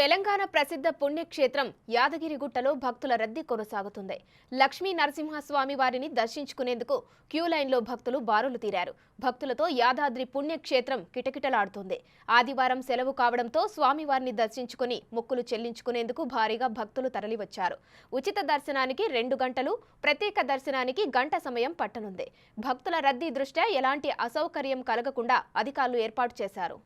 తెలంగాణ ప్రసిద్ధ పుణ్యక్షేత్రం యాదగిరిగుట్టలో భక్తుల రద్దీ కొనసాగుతుంది. లక్ష్మీ నరసింహస్వామి వారిని దర్శించుకునేందుకు క్యూ లైన్లో భక్తులు బారులు తీరారు. భక్తులతో యాదాద్రి పుణ్యక్షేత్రం కిటకిటలాడుతుంది. ఆదివారం సెలవు కావడంతో స్వామివారిని దర్శించుకుని మొక్కులు చెల్లించుకునేందుకు భారీగా భక్తులు తరలివచ్చారు. ఉచిత దర్శనానికి 2 గంటలు, ప్రత్యేక దర్శనానికి గంట సమయం పట్టనుంది. భక్తుల రద్దీ దృష్ట్యా ఎలాంటి అసౌకర్యం కలగకుండా అధికారులు ఏర్పాటు చేశారు.